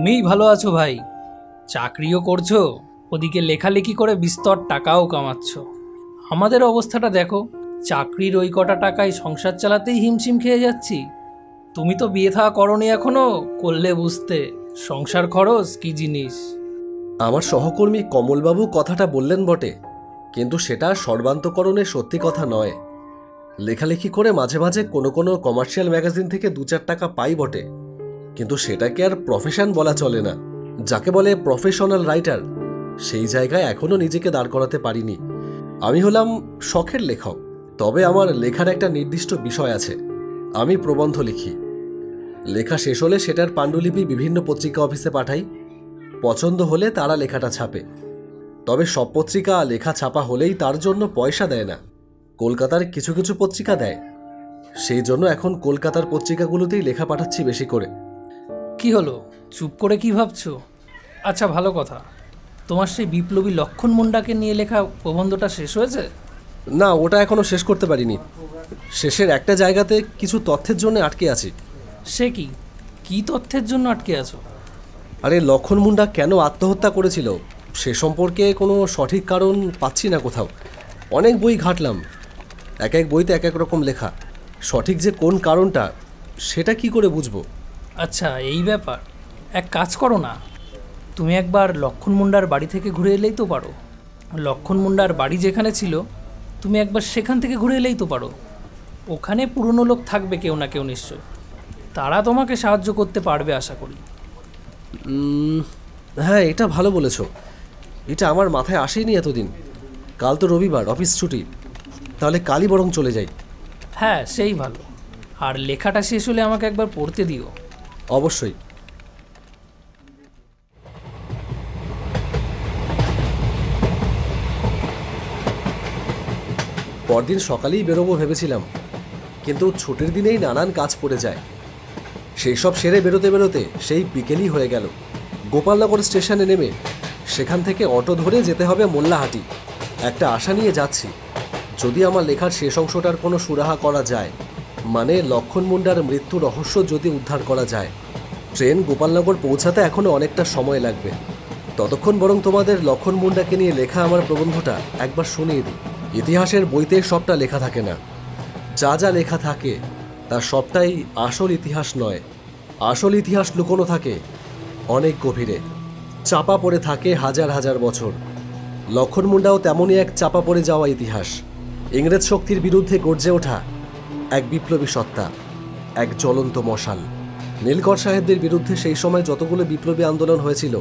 তুমিই ভালো আছো ভাই, চাকরিও করছো, ওদিকে লেখালেখি করে বিস্তর টাকাও কামাচ্ছ। আমাদের অবস্থাটা দেখো, চাকরির ওই কটা টাকায় সংসার চালাতেই হিমশিম খেয়ে যাচ্ছি। তুমি তো বিয়ে থা করনি এখনো, করলে বুঝতে সংসার খরচ কি জিনিস। আমার সহকর্মী কমলবাবু কথাটা বললেন বটে, কিন্তু সেটা সর্বান্তকরণে সত্যি কথা নয়। লেখালেখি করে মাঝে মাঝে কোনো কোনো কমার্শিয়াল ম্যাগাজিন থেকে 2-4 টাকা পাই বটে, কিন্তু সেটাকে আর প্রফেশন বলা চলে না। যাকে বলে প্রফেশনাল রাইটার, সেই জায়গায় এখনও নিজেকে দাঁড় করাতে পারিনি। আমি হলাম শখের লেখক, তবে আমার লেখার একটা নির্দিষ্ট বিষয় আছে। আমি প্রবন্ধ লিখি। লেখা শেষ হলে সেটার পাণ্ডুলিপি বিভিন্ন পত্রিকা অফিসে পাঠাই। পছন্দ হলে তারা লেখাটা ছাপে। তবে সব পত্রিকা লেখা ছাপা হলেই তার জন্য পয়সা দেয় না। কলকাতার কিছু কিছু পত্রিকা দেয়। সেই জন্য এখন কলকাতার পত্রিকাগুলোতেই লেখা পাঠাচ্ছি বেশি করে। কি হলো, চুপ করে কি ভাবছো? আচ্ছা, ভালো কথা, তোমার সেই বিপ্লবী লক্ষণ মুন্ডাকে নিয়ে লেখা প্রবন্ধটা শেষ হয়েছে? না, ওটা এখনো শেষ করতে পারিনি। শেষের একটা জায়গাতে কিছু তথ্যের জন্য আটকে আছি। সে কি, কি তথ্যের জন্য আটকে আছো? আরে, লক্ষণ মুন্ডা কেন আত্মহত্যা করেছিল সে সম্পর্কে কোনো সঠিক কারণ পাচ্ছি না কোথাও। অনেক বই ঘাঁটলাম, এক এক বইতে এক এক রকম লেখা। সঠিক যে কোন কারণটা সেটা কি করে বুঝবো? আচ্ছা, এই ব্যাপার। এক কাজ করো না, তুমি একবার লক্ষণ মুন্ডার বাড়ি থেকে ঘুরে এলেই তো পারো। লক্ষণ মুন্ডার বাড়ি যেখানে ছিল, তুমি একবার সেখান থেকে ঘুরে এলেই তো পারো। ওখানে পুরনো লোক থাকবে কেউ না কেউ নিশ্চয়, তারা তোমাকে সাহায্য করতে পারবে আশা করি। হ্যাঁ, এটা ভালো বলেছ। এটা আমার মাথায় আসেনি এতদিন। কাল তো রবিবার, অফিস ছুটি। তাহলে কালই বরং চলে যাই। হ্যাঁ, সেই ভালো। আর লেখাটা শেষ হলে আমাকে একবার পড়তে দিও। অবশ্যই। পরদিন সকালেই বেরোবো ভেবেছিলাম, কিন্তু ছুটির দিনেই নানান কাজ পড়ে যায়। সেই সব সেরে বেরোতে বেরোতে সেই বিকেলই হয়ে গেল। গোপালনগর স্টেশনে নেমে সেখান থেকে অটো ধরে যেতে হবে মোল্লাহাটি। একটা আশা নিয়ে যাচ্ছি, যদি আমার লেখার শেষ অংশটার কোনো সুরাহা করা যায়, মানে লক্ষণ মুন্ডার মৃত্যু রহস্য যদি উদ্ধার করা যায়। ট্রেন গোপালনগর পৌঁছাতে এখনও অনেকটা সময় লাগবে। ততক্ষণ বরং তোমাদের লক্ষণ মুন্ডাকে নিয়ে লেখা আমার প্রবন্ধটা একবার শুনিয়ে দিই। ইতিহাসের বইতে সবটা লেখা থাকে না। যা যা লেখা থাকে তার সবটাই আসল ইতিহাস নয়। আসল ইতিহাস লুকোনো থাকে অনেক গভীরে, চাপা পড়ে থাকে হাজার হাজার বছর। লক্ষণ মুন্ডাও তেমনই এক চাপা পড়ে যাওয়া ইতিহাস। ইংরেজ শক্তির বিরুদ্ধে গর্জে ওঠা এক বিপ্লবী সত্তা, এক জ্বলন্ত মশাল। নীলকর সাহেবদের বিরুদ্ধে সেই সময় যতগুলো বিপ্লবী আন্দোলন হয়েছিল,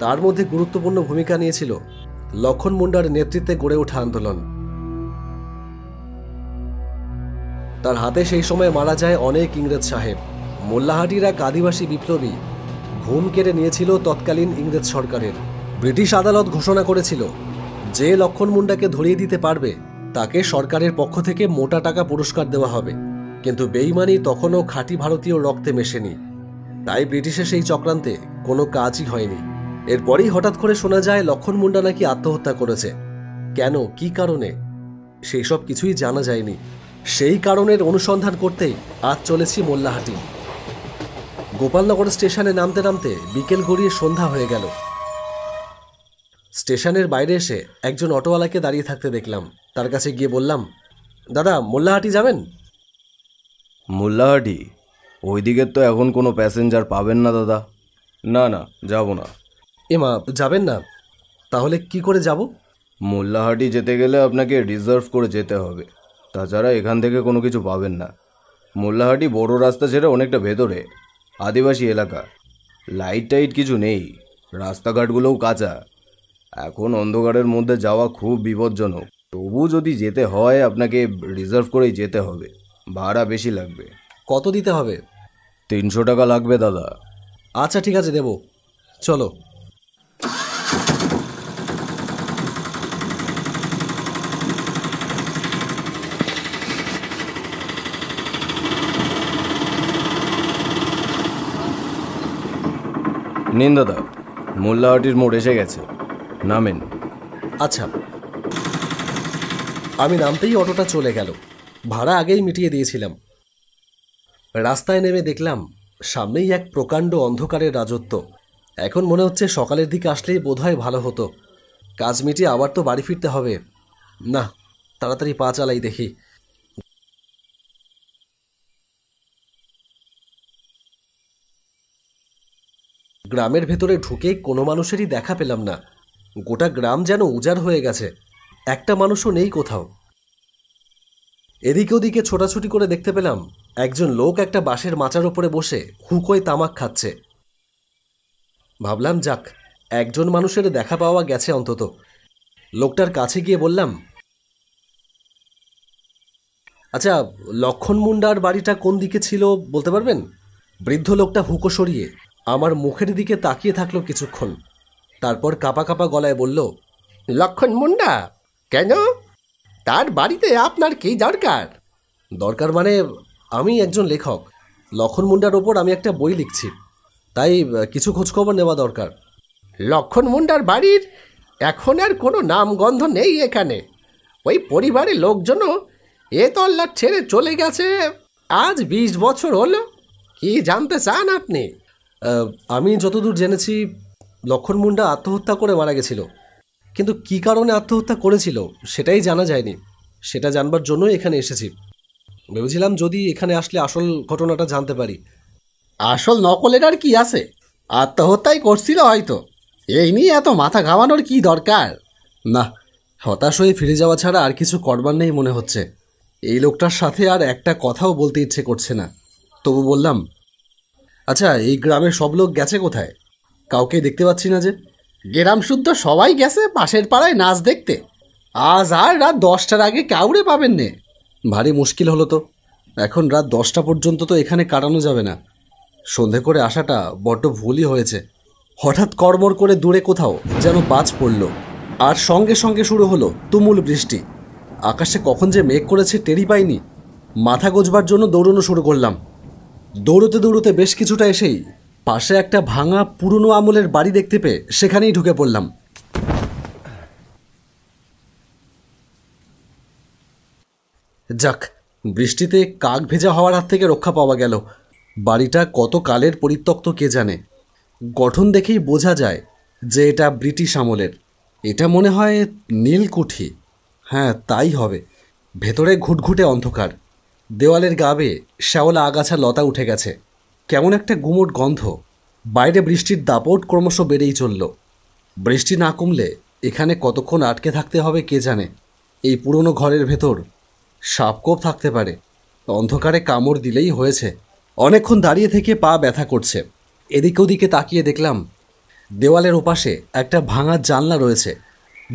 তার মধ্যে গুরুত্বপূর্ণ ভূমিকা নিয়েছিল লক্ষণ মুন্ডার নেতৃত্বে গড়ে ওঠা আন্দোলন। তার হাতে সেই সময় মারা যায় অনেক ইংরেজ সাহেব। মোল্লাহাটির এক আদিবাসী বিপ্লবী ঘুম কেড়ে নিয়েছিল তৎকালীন ইংরেজ সরকারের। ব্রিটিশ আদালত ঘোষণা করেছিল, যে লক্ষণ মুন্ডাকে ধরিয়ে দিতে পারবে তাকে সরকারের পক্ষ থেকে মোটা টাকা পুরস্কার দেওয়া হবে। কিন্তু বেইমানি তখনও খাঁটি ভারতীয় রক্তে মেশেনি, তাই ব্রিটিশের সেই চক্রান্তে কোনো কাজই হয়নি। এরপরেই হঠাৎ করে শোনা যায় লক্ষণ মুন্ডা নাকি আত্মহত্যা করেছে। কেন, কি কারণে, সেই সব কিছুই জানা যায়নি। সেই কারণের অনুসন্ধান করতেই আজ চলেছি মোল্লাহাটি। গোপালনগর স্টেশনে নামতে নামতে বিকেল গড়িয়ে সন্ধ্যা হয়ে গেল। স্টেশনের বাইরে এসে একজন অটোওয়ালাকে দাঁড়িয়ে থাকতে দেখলাম। তার কাছে গিয়ে বললাম, দাদা, মোল্লাহাটি যাবেন? মোল্লাহাটি? ওই দিকের তো এখন কোনো প্যাসেঞ্জার পাবেন না দাদা। না না, যাব না। এমা, যাবেন না? তাহলে কি করে যাব? মোল্লাহাটি যেতে গেলে আপনাকে রিজার্ভ করে যেতে হবে, তাছাড়া এখান থেকে কোনো কিছু পাবেন না। মোল্লাহাটি বড় রাস্তা ছেড়ে অনেকটা ভেতরে, আদিবাসী এলাকা। লাইট টাইট কিছু নেই, রাস্তাঘাটগুলোও কাঁচা। এখন অন্ধকারের মধ্যে যাওয়া খুব বিপজ্জনক। তবু যদি যেতে হয় আপনাকে রিজার্ভ করেই যেতে হবে, ভাড়া বেশি লাগবে। কত দিতে হবে? 300 টাকা লাগবে দাদা। আচ্ছা, ঠিক আছে, দেব। চলো। নিন দাদা, মোল্লাহাটির মোড় এসে গেছে, নামেন। আচ্ছা। আমি নামতেই অটোটা চলে গেল। ভাড়া আগেই মিটিয়ে দিয়েছিলাম। রাস্তায় নেমে দেখলাম সামনেই এক প্রকাণ্ড অন্ধকারের রাজত্ব। এখন মনে হচ্ছে সকালের দিকে আসলেই বোধহয় ভালো হতো। কাজ মিটিয়ে আবার তো বাড়ি ফিরতে হবে। না, তাড়াতাড়ি পা চালাই দেখি। গ্রামের ভেতরে ঢুকে কোনো মানুষেরই দেখা পেলাম না। গোটা গ্রাম যেন উজাড় হয়ে গেছে, একটা মানুষও নেই কোথাও। এদিকে ওদিকে ছোটাছুটি করে দেখতে পেলাম একজন লোক একটা বাঁশের মাচার ওপরে বসে হুকোয় তামাক খাচ্ছে। ভাবলাম যাক, একজন মানুষের দেখা পাওয়া গেছে অন্তত। লোকটার কাছে গিয়ে বললাম, আচ্ছা, লক্ষণ মুন্ডার বাড়িটা কোন দিকে ছিল বলতে পারবেন? বৃদ্ধ লোকটা হুকো সরিয়ে আমার মুখের দিকে তাকিয়ে থাকলো কিছুক্ষণ, তারপর কাঁপা কাঁপা গলায় বলল, লক্ষণ মুন্ডা? কেন? তার বাড়িতে আপনার কি দরকার? দরকার মানে, আমি একজন লেখক। লক্ষণ মুন্ডার ওপর আমি একটা বই লিখছি, তাই কিছু খোঁজখবর নেওয়া দরকার। লক্ষণ মুন্ডার বাড়ির এখন আর কোনো নামগন্ধ নেই এখানে। ওই পরিবারের লোকজনও এ তল্লাট ছেড়ে চলে গেছে আজ 20 বছর হলো। কি জানতে চান আপনি? আমি যতদূর জেনেছি, লক্ষণ মুন্ডা আত্মহত্যা করে মারা গেছিল, কিন্তু কী কারণে আত্মহত্যা করেছিল সেটাই জানা যায়নি। সেটা জানবার জন্যই এখানে এসেছি। ভেবেছিলাম যদি এখানে আসলে আসল ঘটনাটা জানতে পারি। আসল নকলের আর কি আছে? আত্মহত্যাই করছিল হয়তো। এই নিয়ে এত মাথা ঘামানোর কি দরকার? না, হতাশ হয়ে ফিরে যাওয়া ছাড়া আর কিছু করবার নেই মনে হচ্ছে। এই লোকটার সাথে আর একটা কথাও বলতে ইচ্ছে করছে না। তবু বললাম, আচ্ছা, এই গ্রামের সব লোক গেছে কোথায়? কাউকে দেখতে পাচ্ছি না যে। গ্রাম শুদ্ধ সবাই গেছে পাশের পাড়ায় নাচ দেখতে। আজ আর রাত 10টার আগে কাউরে পাবেন নে। ভারী মুশকিল হলো তো। এখন রাত 10টা পর্যন্ত তো এখানে কাটানো যাবে না। সন্ধে করে আসাটা বড্ড ভুলই হয়েছে। হঠাৎ কড়মড় করে দূরে কোথাও যেন বাজ পড়ল, আর সঙ্গে সঙ্গে শুরু হলো তুমুল বৃষ্টি। আকাশে কখন যে মেঘ করেছে টেরই পাইনি। মাথা গোজবার জন্য দৌড়ানো শুরু করলাম। দৌড়তে দৌড়তে বেশ কিছুটা এসেই পাশে একটা ভাঙা পুরনো আমলের বাড়ি দেখতে পেয়ে সেখানেই ঢুকে পড়লাম। যাক, বৃষ্টিতে কাক ভেজা হওয়ার হাত থেকে রক্ষা পাওয়া গেল। বাড়িটা কত কালের পরিত্যক্ত কে জানে। গঠন দেখেই বোঝা যায় যে এটা ব্রিটিশ আমলের। এটা মনে হয় নীলকুঠি। হ্যাঁ, তাই হবে। ভেতরে ঘুটঘুটে অন্ধকার। দেওয়ালের গা বেয়ে শ্যাওলা আগাছা লতা উঠে গেছে। কেমন একটা গুমোট গন্ধ। বাইরে বৃষ্টির দাপট ক্রমশ বেড়েই চলল। বৃষ্টি না কমলে এখানে কতক্ষণ আটকে থাকতে হবে কে জানে। এই পুরনো ঘরের ভেতর সাপকোপ থাকতে পারে। অন্ধকারে কামড় দিলেই হয়েছে। অনেকক্ষণ দাঁড়িয়ে থেকে পা ব্যথা করছে। এদিকে ওদিকে তাকিয়ে দেখলাম দেওয়ালের ওপাশে একটা ভাঙা জানলা রয়েছে।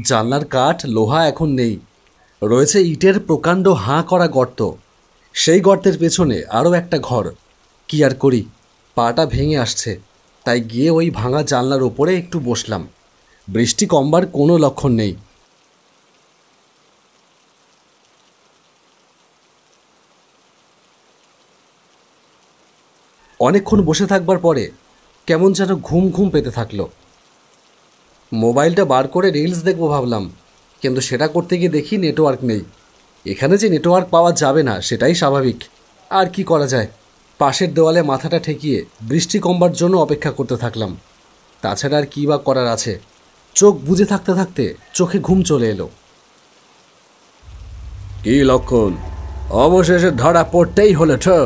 জানলার কাঠ লোহা এখন নেই, রয়েছে ইটের প্রকাণ্ড হাঁ করা গর্ত। সেই গর্তের পেছনে আরও একটা ঘর। কি আর করি, পাটা ভেঙে আসছে, তাই গিয়ে ওই ভাঙা জানলার ওপরে একটু বসলাম। বৃষ্টি কমবার কোনো লক্ষণ নেই। অনেকক্ষণ বসে থাকবার পরে কেমন যেন ঘুম ঘুম পেতে থাকলো। মোবাইলটা বার করে রিলস দেখবো ভাবলাম, কিন্তু সেটা করতে গিয়ে দেখি নেটওয়ার্ক নেই। এখানে যে নেটওয়ার্ক পাওয়া যাবে না সেটাই স্বাভাবিক। আর কি করা যায়, পাশের দেওয়ালে মাথাটা ঠেকিয়ে বৃষ্টি কমবার জন্য অপেক্ষা করতে থাকলাম। তাছাড়া আর কী বা করার আছে। চোখ বুজে থাকতে থাকতে চোখে ঘুম চলে এলো। কি লক্ষণ, অবশেষে ধরা পড়তেই হলো তো।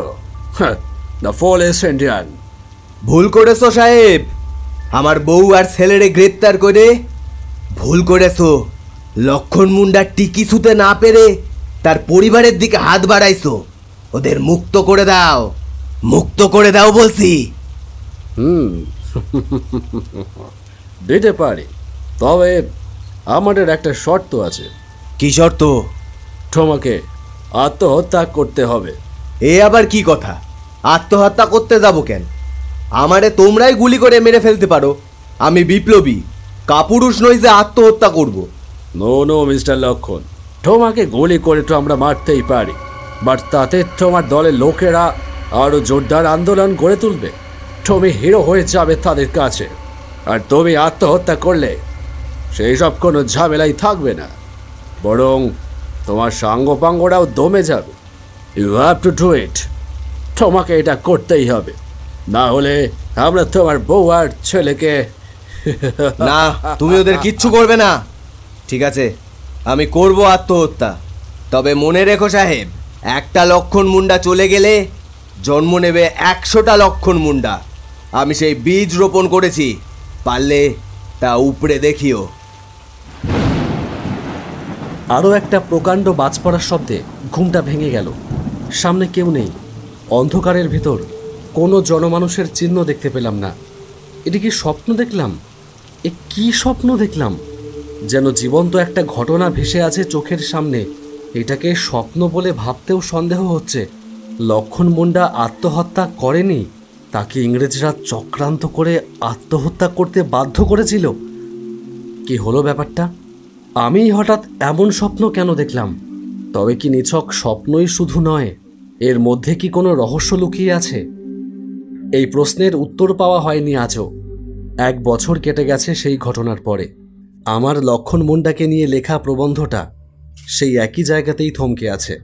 The flawless Indian. ভুল করেছো সাহেব, আমার বউ আর ছেলেরে গ্রেপ্তার করে ভুল করেছো। লক্ষণ মুন্ডার টিকি ছুতে না পেরে তার পরিবারের দিকে হাত বাড়াইছো। ওদের মুক্ত করে দাও, মুক্ত করে দাও বলছি। দিতে পারি, তবে আমাদের একটা শর্ত আছে। কি শর্ত? তোমাকে আত্মহত্যা করতে হবে। এ আবার কি কথা? আত্মহত্যা করতে যাব কেন? আমারে তোমরাই গুলি করে মেরে ফেলতে পারো। আমি বিপ্লবী, কাপুরুষ নই যে আত্মহত্যা করব। নো নো মিস্টার লক্ষণ, তোমাকে গুলি করে তো আমরা মারতেই পারি, বাট তাতে তোমার দলের লোকেরা আরও জোরদার আন্দোলন গড়ে তুলবে। তুমি হিরো হয়ে যাবে তাদের কাছে। আর তুমি আত্মহত্যা করলে সেই সব কোনো ঝামেলাই থাকবে না, বরং তোমার সাঙ্গপাঙ্গরাও দমে যাবে। You have to do it. তোমাকে এটা করতেই হবে। না হলে আমরা তোমার বউ আর ছেলেকে না, তুমি ওদের কিচ্ছু করবে না। ঠিক আছে, আমি করব আত্মহত্যা, তবে মনে রেখো সাহেব, একটা লক্ষণ মুন্ডা চলে গেলে জন্ম নেবে 100টা লক্ষণ মুন্ডা। আমি সেই বীজ রোপণ করেছি, পারলে তা উপড়ে দেখিও। আরও একটা প্রকাণ্ড বাজ পড়ার শব্দে ঘুমটা ভেঙে গেল। সামনে কেউ নেই, অন্ধকারের ভেতর কোনো জনমানুষের চিহ্ন দেখতে পেলাম না। এটি কি স্বপ্ন দেখলাম? এ কি স্বপ্ন দেখলাম? যেন জীবন্ত একটা ঘটনা ভেসে আছে চোখের সামনে। এটাকে স্বপ্ন বলে ভাবতেও সন্দেহ হচ্ছে। লক্ষণ মুন্ডা আত্মহত্যা করেনি, তাকে ইংরেজরা চক্রান্ত করে আত্মহত্যা করতে বাধ্য করেছিল। কি হলো ব্যাপারটা? আমি হঠাৎ এমন স্বপ্ন কেন দেখলাম? তবে কি নিছক স্বপ্নই শুধু নয়, এর মধ্যে কি কোনো রহস্য লুকিয়ে আছে? এই প্রশ্নের উত্তর পাওয়া হয়নি আজও। 1 বছর কেটে গেছে সেই ঘটনার পরে। আমার লক্ষণ মুন্ডাকে নিয়ে লেখা প্রবন্ধটা সেই একই জায়গাতেই থমকে আছে।